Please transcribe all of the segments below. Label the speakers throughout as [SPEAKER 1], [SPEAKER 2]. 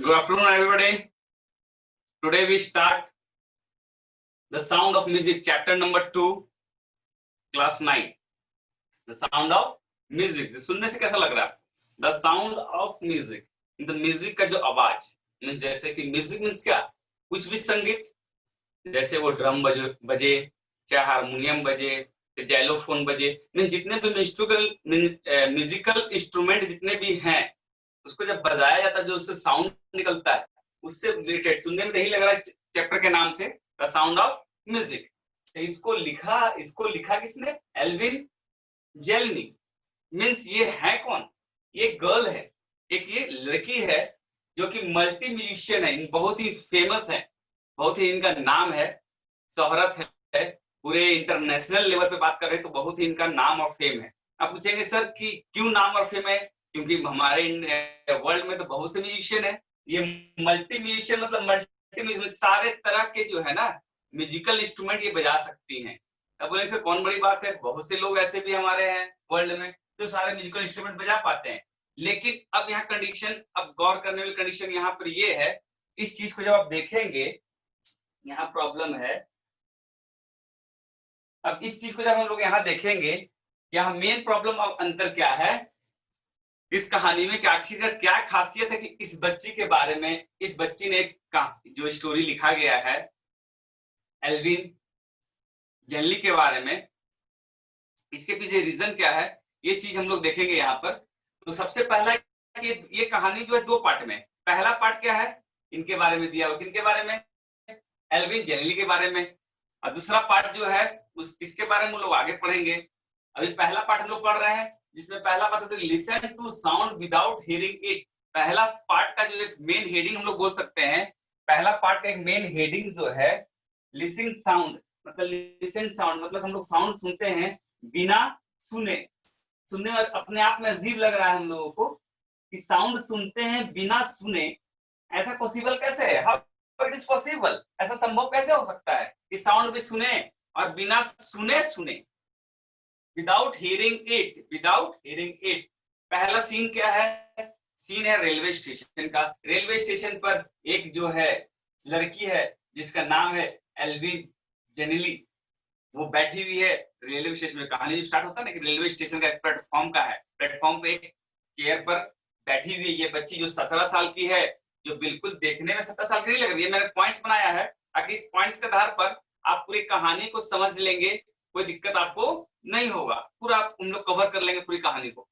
[SPEAKER 1] Good afternoon, everybody. Today we start the sound of music, chapter number 2, class 9. The sound of music. सुनने से कैसा लग रहा है? The sound of music. The music का जो आवाज, मीन्स जैसे कि म्यूजिक मीन्स क्या? कुछ भी संगीत, जैसे वो ड्रम बजे, चाहे हारमोनियम बजे, जाइलोफोन बजे, मीन्स जितने भी म्यूजिकल इंस्ट्रूमेंट जितने भी हैं, उसको जब बजाया जाता है जो उससे साउंड निकलता है, उससे रिलेटेड सुनने में नहीं लग रहा है इस चैप्टर के नाम से द साउंड ऑफ म्यूजिक। इसको लिखा किसने? एल्विन जेलनी। मीन्स ये है कौन? ये गर्ल है, एक ये लड़की है जो कि मल्टी म्यूजिशियन है, बहुत ही फेमस है, बहुत ही इनका नाम है, शोहरत है, पूरे इंटरनेशनल लेवल पे बात कर रहे हैं तो बहुत ही इनका नाम और फेम है। आप पूछेंगे सर कि क्यों नाम और फेम है? क्योंकि हमारे वर्ल्ड में तो बहुत से म्यूजिशियन है। ये मल्टी म्यूजिशियन मतलब मल्टी म्यूजिक, सारे तरह के जो है ना म्यूजिकल इंस्ट्रूमेंट ये बजा सकती हैं। अब बोले सर कौन बड़ी बात है, बहुत से लोग ऐसे भी हमारे हैं वर्ल्ड में जो सारे म्यूजिकल इंस्ट्रूमेंट बजा पाते हैं। लेकिन अब यहाँ कंडीशन, अब गौर करने वाली कंडीशन यहाँ पर ये है, इस चीज को जब आप देखेंगे यहाँ प्रॉब्लम है। अब इस चीज को जब हम लोग यहाँ देखेंगे, यहाँ मेन प्रॉब्लम अब अंतर क्या है इस कहानी में, कि आखिर क्या खासियत है कि इस बच्ची के बारे में, इस बच्ची ने जो स्टोरी लिखा गया है एल्विन जेनली के बारे में, इसके पीछे रीजन क्या है, ये चीज हम लोग देखेंगे यहाँ पर। तो सबसे पहला ये कहानी जो है दो पार्ट में, पहला पार्ट क्या है इनके बारे में दिया हुआ, किनके बारे में? एल्विन जेनली के बारे में। और दूसरा पार्ट जो है इसके बारे में हम लोग आगे पढ़ेंगे। अभी पहला पार्ट हम लोग पढ़ रहे हैं जिसमें पहला पार्ट है listen to sound without hearing it. पहला पार्ट का जो एक मेन हेडिंग हम लोग बोल सकते हैं, पहला पार्ट का एक मेन हेडिंग जो है लिसनिंग साउंड, मतलब लिसन साउंड मतलब हम लोग साउंड सुनते हैं बिना सुने। सुनने में अपने आप में अजीब लग रहा है हम लोगों को कि साउंड सुनते हैं बिना सुने, ऐसा पॉसिबल कैसे है? How it is possible? ऐसा संभव कैसे हो सकता है कि साउंड भी सुने और बिना सुने विदाउट हियरिंग इट। पहला सीन क्या है? सीन है रेलवे स्टेशन का। रेलवे स्टेशन पर एक जो है लड़की है जिसका नाम है एल्विन जेनली, वो बैठी हुई है रेलवे स्टेशन में। कहानी जो स्टार्ट होता है ना कि रेलवे स्टेशन का एक प्लेटफॉर्म का है, प्लेटफॉर्म पे एक चेयर पर बैठी हुई है ये बच्ची जो 17 साल की है, जो बिल्कुल देखने में 17 साल की नहीं लग रही है। मैंने पॉइंट्स बनाया है ताकि इस पॉइंट्स के आधार पर आप पूरी कहानी को समझ लेंगे, कोई दिक्कत आपको नहीं होगा, पूरा हम लोग कवर कर लेंगे पूरी कहानी को।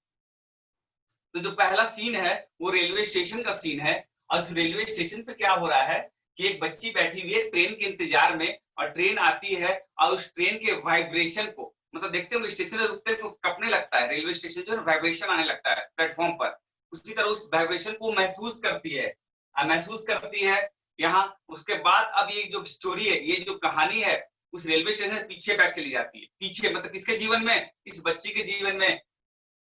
[SPEAKER 1] तो जो पहला सीन है वो रेलवे स्टेशन का सीन है, और उस रेलवे स्टेशन पे क्या हो रहा है कि एक बच्ची बैठी हुई है ट्रेन के इंतजार में, और ट्रेन आती है और उस ट्रेन के वाइब्रेशन को, मतलब देखते हो स्टेशन में रुकते तो कपने लगता है, रेलवे स्टेशन जो है वाइब्रेशन आने लगता है प्लेटफॉर्म पर, उसी तरह उस वाइब्रेशन को महसूस करती है यहाँ। उसके बाद अब ये जो स्टोरी है, ये जो कहानी है उस रेलवे स्टेशन से पीछे बैक चली जाती है। पीछे मतलब किसके जीवन में? इस बच्ची के जीवन में।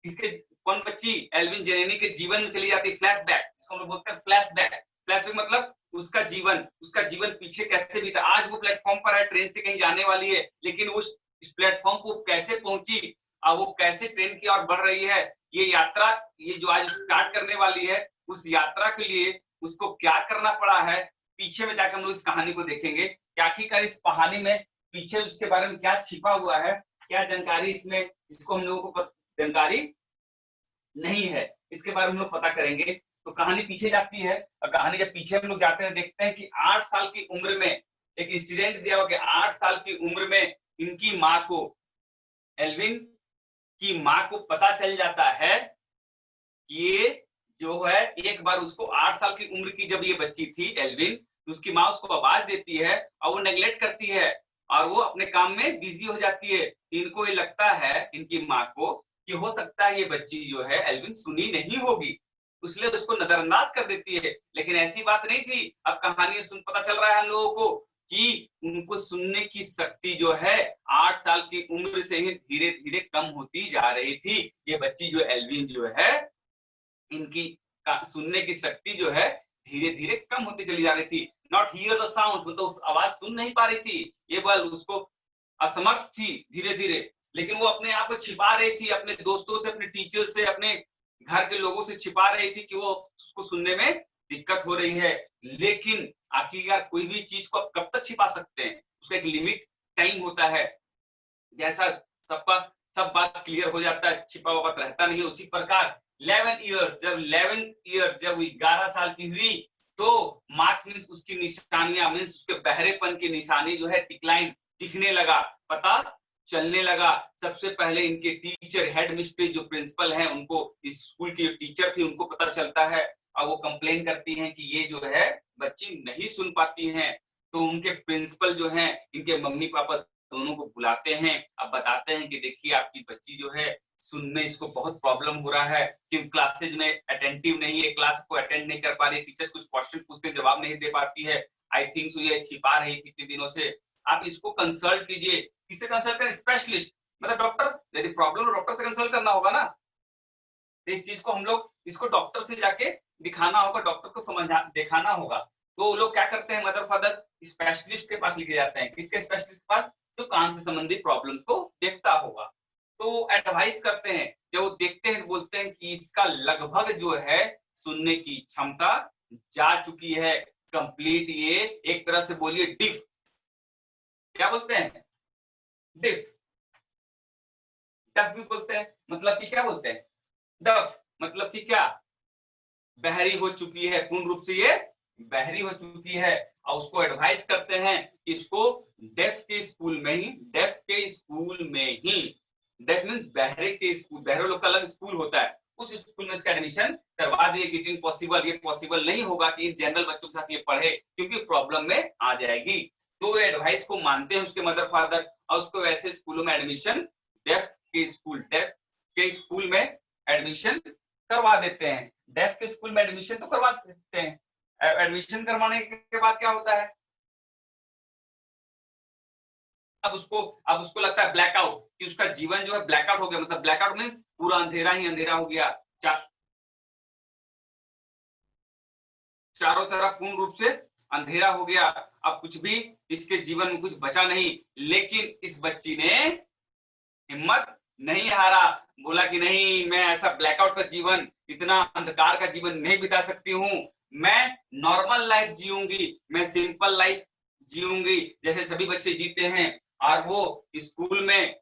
[SPEAKER 1] इसके कौन बच्ची? एल्विन जेनेनी के जीवन में चली जाती है। फ्लैशबैक, इसको हम लोग बोलते हैं फ्लैशबैक। फ्लैशबैक मतलब उसका जीवन पीछे कैसे बीता। आज वो प्लेटफॉर्म पर है, ट्रेन से कहीं जाने वाली है, लेकिन उस प्लेटफॉर्म को कैसे पहुंची और वो कैसे ट्रेन की ओर बढ़ रही है, ये यात्रा, ये जो आज स्टार्ट करने वाली है, उस यात्रा के लिए उसको क्या करना पड़ा है, पीछे में जाकर हम लोग इस कहानी को देखेंगे कि आखिरकार इस कहानी में पीछे उसके बारे में क्या छिपा हुआ है, क्या जानकारी इसमें, इसको हम लोगों को जानकारी नहीं है, इसके बारे में हम लोग पता करेंगे। तो कहानी पीछे जाती है, और कहानी जब पीछे हम लोग जाते हैं देखते हैं कि 8 साल की उम्र में एक इंसिडेंट दिया हुआ कि 8 साल की उम्र में इनकी माँ को, एल्विन की माँ को पता चल जाता है कि ये जो है, एक बार उसको 8 साल की उम्र की जब ये बच्ची थी एल्विन, तो उसकी माँ उसको आवाज देती है और वो नेग्लेक्ट करती है और वो अपने काम में बिजी हो जाती है। इनको ये लगता है, इनकी माँ को, कि हो सकता है ये बच्ची जो है एल्विन सुनी नहीं होगी, इसलिए उसको नजरअंदाज कर देती है। लेकिन ऐसी बात नहीं थी। अब कहानी सुन पता चल रहा है हम लोगों को कि उनको सुनने की शक्ति जो है 8 साल की उम्र से ही धीरे धीरे कम होती जा रही थी। ये बच्ची जो एल्विन जो है, इनकी सुनने की शक्ति जो है धीरे धीरे कम होती चली जा रही थी। नॉट हियर द साउंड, मतलब उस आवाज सुन नहीं पा रही थी, ये बल उसको असमर्थ थी धीरे धीरे। लेकिन वो अपने आप को छिपा रही थी, अपने दोस्तों से, अपने टीचर से, अपने घर के लोगों से छिपा रही थी कि वो उसको सुनने में दिक्कत हो रही है, लेकिन आखिरकार कोई भी चीज को आप कब तक छिपा सकते हैं, उसका एक लिमिट टाइम होता है। जैसा सबका सब बात क्लियर हो जाता है, छिपा हुआ बात रहता नहीं है, उसी प्रकार 11 ईयर जब 11 साल की हुई तो मार्क्स मीन्स उसकी निशानियां मीन्स उसके बहरेपन की निशानी जो है डिक्लाइन दिखने लगा, पता चलने लगा। सबसे पहले इनके टीचर हेड मिस्ट्रेस जो प्रिंसिपल हैं उनको, इस स्कूल की जो टीचर थी उनको पता चलता है और वो कंप्लेन करती हैं कि ये जो है बच्ची नहीं सुन पाती हैं। तो उनके प्रिंसिपल जो हैं इनके मम्मी पापा दोनों को बुलाते हैं, अब बताते हैं कि देखिए आपकी बच्ची जो है सुनने इसको बहुत प्रॉब्लम हो रहा है, कि क्लासेज में अटेंटिव नहीं है, क्लास को अटेंड नहीं कर पा रही, टीचर्स कुछ क्वेश्चन पूछते जवाब नहीं दे पाती है, आई थिंक सो ये छिपा रही थी कितने दिनों से, आप इसको कंसल्ट कीजिए। किससे कंसल्ट करें? स्पेशलिस्ट, मतलब डॉक्टर। यदि प्रॉब्लम है डॉक्टर से कंसल्ट करना होगा ना, तो इस चीज को हम लोग इसको डॉक्टर से जाके दिखाना होगा, डॉक्टर को समझा दिखाना होगा। तो वो लोग क्या करते हैं, मदर फादर स्पेशलिस्ट के पास लेके जाते हैं। किसके स्पेशलिस्ट के पास? जो कान से संबंधित प्रॉब्लम को देखता होगा। तो एडवाइस करते हैं, जब वो देखते हैं बोलते हैं कि इसका लगभग जो है सुनने की क्षमता जा चुकी है कंप्लीट, ये एक तरह से बोलिए डिफ, क्या बोलते हैं? डिफ, डफ भी बोलते हैं, मतलब कि क्या बोलते हैं? डफ मतलब कि क्या? बहरी हो चुकी है, पूर्ण रूप से ये बहरी हो चुकी है। और उसको एडवाइस करते हैं इसको डेफ के स्कूल में ही, डेफ के स्कूल में ही, डेफ मींस बहरे के स्कूल, बहरे लोग का अलग स्कूल होता है, उस स्कूल में इसका एडमिशन करवा दिए। गेटिंग पॉसिबल, ये पॉसिबल नहीं होगा कि इन जनरल बच्चों के साथ ये पढ़े, क्योंकि प्रॉब्लम में आ जाएगी। तो एडवाइस को मानते हैं उसके मदर फादर और उसको वैसे स्कूलों में एडमिशन, डेफ के स्कूल में एडमिशन करवा देते हैं। डेफ के स्कूल में एडमिशन तो करवा देते हैं। एडमिशन करवाने के बाद क्या होता है, अब उसको लगता है ब्लैकआउट, कि उसका जीवन जो है ब्लैकआउट हो गया, मतलब ब्लैकआउट मींस पूरा अंधेरा ही अंधेरा हो गया, चारों तरफ पूर्ण रूप से अंधेरा हो गया, अब कुछ भी इसके जीवन में कुछ बचा नहीं। लेकिन इस बच्ची ने हिम्मत नहीं हारा, बोला कि नहीं, मैं ऐसा ब्लैकआउट का जीवन, इतना अंधकार का जीवन नहीं बिता सकती हूँ, मैं नॉर्मल लाइफ जीऊंगी, मैं सिंपल लाइफ जीऊंगी जैसे सभी बच्चे जीते हैं। और वो स्कूल में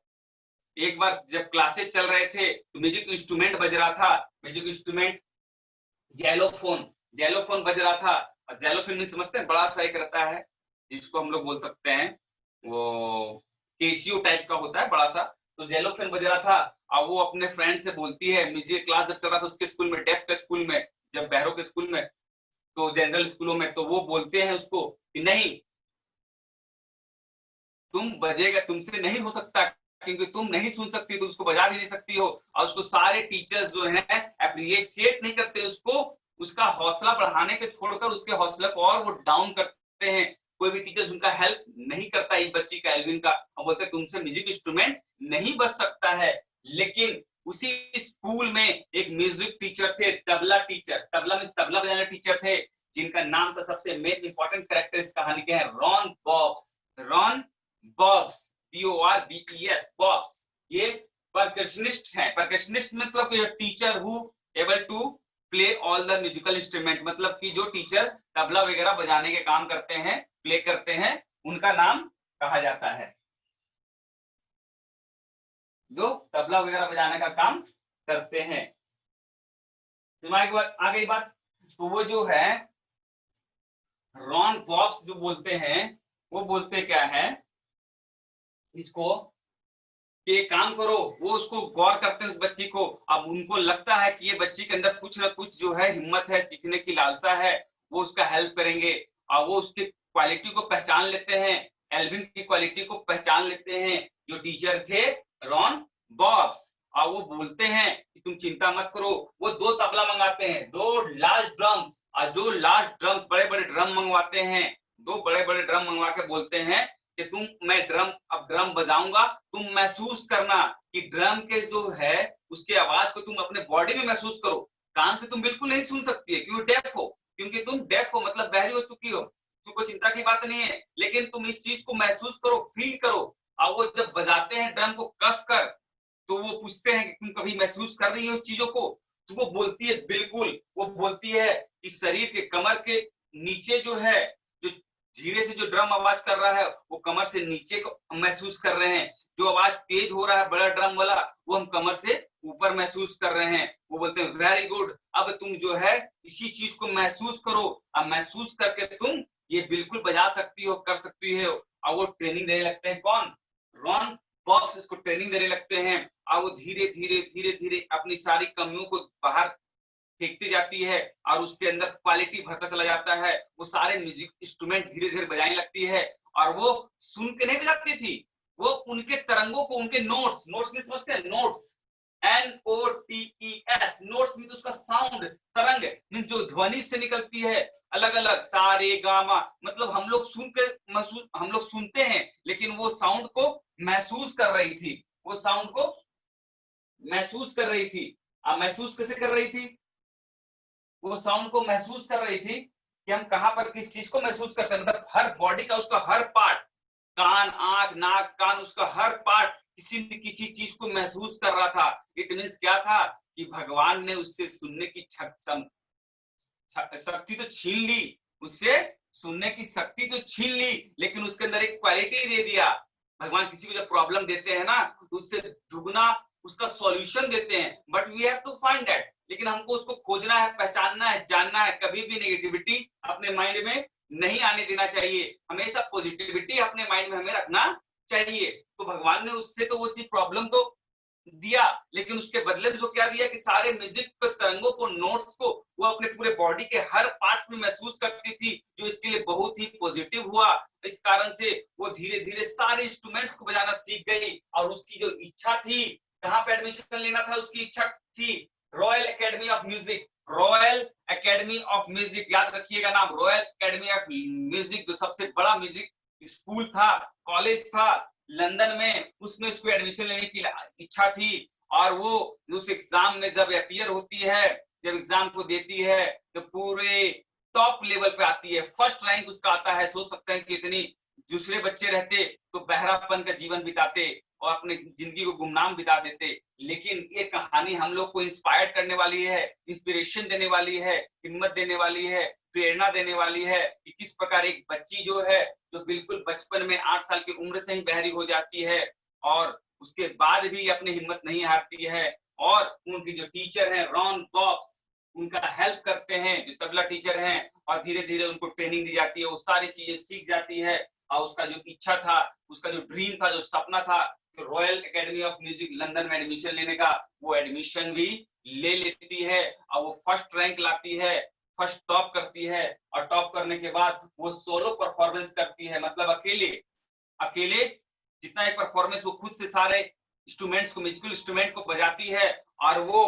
[SPEAKER 1] एक बार जब क्लासेस चल रहे थे तो म्यूजिक इंस्ट्रूमेंट बज रहा था, म्यूजिक इंस्ट्रूमेंट जेलोफोन, जेलोफोन बज रहा था। और जेलोफोन नहीं समझते हैं, बड़ा सा एक रहता है जिसको हम लोग बोल सकते हैं वो केसियो टाइप का होता है बड़ा सा, तो जेलोफोन बज रहा था। और वो अपने फ्रेंड से बोलती है, म्यूजिक क्लास जब चल रहा था उसके स्कूल में, डेफ के स्कूल में, जब बहरों के स्कूल में, तो जनरल स्कूलों में, तो वो बोलते हैं उसको कि नहीं, तुम बजेगा, तुमसे नहीं हो सकता, क्योंकि तुम नहीं सुन सकती, तुम उसको बजा भी नहीं सकती हो। और उसको सारे टीचर्स जो हैं अप्रिशिएट नहीं करते उसको, उसका हौसला बढ़ाने के छोड़कर उसके हौसले को और वो डाउन करते हैं। कोई भी टीचर्स उनका हेल्प नहीं करता इस बच्ची का, एल्विन का। हम बोलते हैं तुमसे म्यूजिक इंस्ट्रूमेंट नहीं बज सकता है। लेकिन उसी स्कूल में एक म्यूजिक टीचर थे, तबला टीचर, तबला में तबला बजाने टीचर थे, जिनका नाम था सबसे मेन इंपॉर्टेंट कैरेक्टर इस कहानी के हैं Ron Bobs, Ron Bobs, BORBES, Bobs. ये परकशनिस्ट हैं। परकशनिस्ट मतलब teacher who able to play all the musical instrument, मतलब कि जो टीचर तबला वगैरह बजाने के काम करते हैं, प्ले करते हैं, उनका नाम कहा जाता है, जो तबला वगैरह बजाने का काम करते हैं। दिमाग आ गई बात। तो वो जो है रॉन बॉब्स जो बोलते हैं, वो बोलते क्या है इसको कि एक काम करो, वो उसको गौर करते हैं उस बच्ची को। अब उनको लगता है कि ये बच्ची के अंदर कुछ ना कुछ जो है हिम्मत है, सीखने की लालसा है, वो उसका हेल्प करेंगे। और वो उसकी क्वालिटी को पहचान लेते हैं, एल्विन की क्वालिटी को पहचान लेते हैं जो टीचर थे रॉन बॉब्स। और वो बोलते हैं कि तुम चिंता मत करो। वो 2 तबला मंगाते हैं, 2 लार्ज ड्रम्स, और जो लार्ज ड्रम, बड़े बड़े ड्रम मंगवाते हैं, 2 बड़े बड़े ड्रम मंगवा के बोलते हैं कि तुम, मैं ड्रम, अब ड्रम बजाऊंगा, तुम महसूस करना कि ड्रम के जो है उसके आवाज को तुम अपने बॉडी में महसूस करो। कान से तुम बिल्कुल नहीं सुन सकती है, क्योंकि डेफ हो, क्योंकि तुम डेफ हो, मतलब बहरी हो चुकी हो, तुमको चिंता की बात नहीं है। लेकिन तुम इस चीज को महसूस करो, फील करो। और वो जब बजाते हैं ड्रम को कस कर, तो वो पूछते हैं कि तुम कभी महसूस कर रही हो चीजों को? तो वो बोलती है, बिल्कुल वो बोलती है कि शरीर के कमर के नीचे जो है, जो धीरे से जो ड्रम आवाज कर रहा है वो कमर से नीचे को महसूस कर रहे हैं, जो आवाज तेज हो रहा है बड़ा ड्रम वाला वो हम कमर से ऊपर महसूस कर रहे हैं। वो बोलते हैं वेरी गुड, अब तुम जो है इसी चीज को महसूस करो, अब महसूस करके तुम ये बिल्कुल बजा सकती हो, कर सकती हो। और वो ट्रेनिंग देने लगते हैं, कौन? रॉन बॉक्स इसको ट्रेनिंग देने लगते हैं। और वो धीरे धीरे धीरे धीरे अपनी सारी कमियों को बाहर फेंकती जाती है और उसके अंदर क्वालिटी भरता चला जाता है। वो सारे म्यूजिक इंस्ट्रूमेंट धीरे धीरे बजाने लगती है और वो सुन के नहीं बजाती थी, वो उनके तरंगों को, उनके नोट्स, नोट्स में समझते हैं, नोट्स NOTES, नोट्स मीन्स उसका साउंड, तरंग मीन्स जो ध्वनि से निकलती है, अलग अलग सा रे गा मा, मतलब हम लोग सुन के महसूस, हम लोग सुनते हैं लेकिन वो साउंड को महसूस कर रही थी, वो साउंड को महसूस कर रही थी। अब महसूस कैसे कर रही थी? वो साउंड को महसूस कर रही थी कि हम कहां पर किस चीज को महसूस करते हैं, मतलब हर बॉडी का, उसका हर पार्ट, कान, आंख, नाक, कान, उसका हर पार्ट किसी न किसी चीज को महसूस कर रहा था। इट मीन्स क्या था कि भगवान ने उससे सुनने की शक्ति तो छीन ली, उससे सुनने की शक्ति तो छीन ली, लेकिन उसके अंदर एक क्वालिटी दे दिया। भगवान किसी को जब प्रॉब्लम देते हैं ना तो उससे दुगना उसका सॉल्यूशन देते हैं, but we have to find that, लेकिन हमको उसको खोजना है, पहचानना है, जानना है। कभी भी नेगेटिविटी अपने माइंड में नहीं आने देना चाहिए, हमेशा पॉजिटिविटी अपने माइंड में हमें रखना चाहिए। तो भगवान ने उससे तो वो चीज प्रॉब्लम तो दिया, लेकिन उसके बदले में जो क्या दिया कि सारे म्यूजिक के तरंगों को, नोट्स को वो अपने पूरे बॉडी के हर पार्ट्स में महसूस करती थी, जो इसके लिए बहुत ही पॉजिटिव हुआ। इस कारण से वो धीरे धीरे सारे इंस्ट्रूमेंट्स को बजाना सीख गई और उसकी जो इच्छा थी, कहाँ पे एडमिशन लेना था, उसकी इच्छा थी royal academy of music, royal academy of music, याद रखिएगा नाम, रॉयल एकेडमी ऑफ म्यूजिक, जो सबसे बड़ा म्यूजिक स्कूल था, कॉलेज था लंदन में, उसमें उसको एडमिशन लेने की इच्छा थी। और वो उस एग्जाम में जब अपियर होती है, जब एग्जाम को देती है तो पूरे टॉप लेवल पे आती है, फर्स्ट रैंक उसका आता है। सोच सकते हैं कि इतनी, दूसरे बच्चे रहते तो बहरापन का जीवन बिताते और अपने जिंदगी को गुमनाम बिता देते, लेकिन ये कहानी हम लोग को इंस्पायर करने वाली है, इंस्पिरेशन देने वाली है, हिम्मत देने वाली है, प्रेरणा देने वाली है कि किस प्रकार एक बच्ची जो है, जो बिल्कुल बचपन में 8 साल की उम्र से ही बहरी हो जाती है और उसके बाद भी अपनी हिम्मत नहीं हारती है, और उनकी जो टीचर है रॉन बॉक्स उनका हेल्प करते हैं, जो तबला टीचर हैं, और धीरे धीरे उनको ट्रेनिंग दी जाती है, वो सारी चीजें सीख जाती है और उसका जो इच्छा था, उसका जो ड्रीम था, जो सपना था royal academy of music London में एडमिशन लेने का, वो एडमिशन भी ले लेती है और वो फर्स्ट रैंक लाती है, फर्स्ट टॉप करती है। और टॉप करने के बाद वो सोलो परफॉर्मेंस करती है, मतलब अकेले अकेले जितना एक परफॉर्मेंस, वो खुद से सारे इंस्ट्रूमेंट्स को, म्यूजिकल इंस्ट्रूमेंट को बजाती है और वो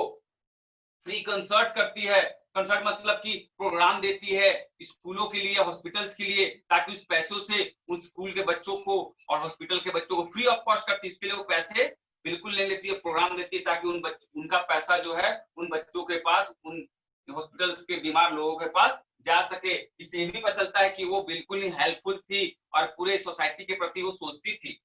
[SPEAKER 1] फ्री कंसर्ट करती है। कंसर्ट मतलब कि प्रोग्राम देती है स्कूलों के लिए, हॉस्पिटल्स के लिए, ताकि उस पैसों से उस स्कूल के बच्चों को और हॉस्पिटल के बच्चों को फ्री ऑफ कॉस्ट करती है। इसके लिए वो पैसे बिल्कुल नहीं लेती है, प्रोग्राम देती है, ताकि उनका पैसा जो है उन बच्चों के पास, उन हॉस्पिटल्स के बीमार लोगों के पास जा सके। इससे ये भी पता चलता है कि वो बिल्कुल ही हेल्पफुल थी और पूरे सोसाइटी के प्रति वो सोचती थी।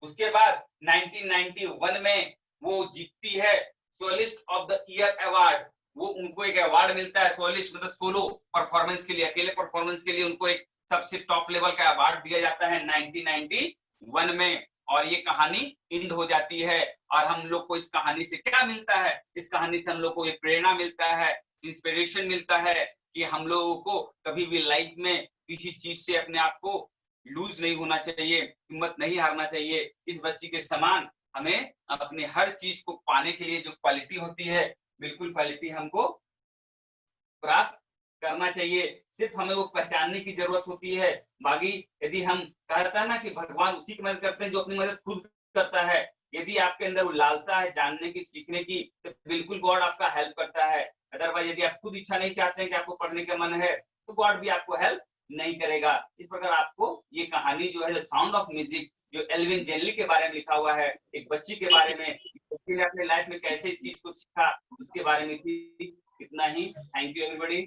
[SPEAKER 1] उसके बाद 1991 में वो जीतती है सोलिस्ट ऑफ द ईयर अवार्ड। वो उनको एक अवार्ड मिलता है, सोलिस्ट मतलब सोलो परफॉर्मेंस के लिए, अकेले परफॉर्मेंस के लिए उनको एक सबसे टॉप लेवल का अवार्ड दिया जाता है 1991 में। और ये कहानी एंड हो जाती है और हम लोग को इस कहानी से क्या मिलता है? इस कहानी से हम लोग को ये प्रेरणा मिलता है, इंस्पिरेशन मिलता है कि हम लोगों को कभी भी लाइफ में किसी चीज से अपने आप को लूज नहीं होना चाहिए, हिम्मत नहीं हारना चाहिए। इस बच्ची के समान हमें अपने हर चीज को पाने के लिए जो क्वालिटी होती है, बिल्कुल क्वालिटी हमको प्राप्त करना चाहिए। सिर्फ हमें वो पहचानने की जरूरत होती है। बाकी यदि हम कहते हैं ना कि भगवान उसी की मदद करते हैं जो अपनी मदद खुद करता है। यदि आपके अंदर वो लालसा है जानने की, सीखने की, तो बिल्कुल गॉड आपका हेल्प करता है। अदरवाइज यदि आप खुद इच्छा नहीं चाहते हैं कि आपको पढ़ने का मन है, तो गॉड भी आपको हेल्प नहीं करेगा। इस प्रकार आपको ये कहानी जो है, साउंड ऑफ म्यूजिक, जो एल्विन जेनली के बारे में लिखा हुआ है, एक बच्ची के बारे में, बच्ची ने अपने लाइफ में कैसे इस चीज को सीखा, उसके बारे में थी। इतना ही। Thank you everybody.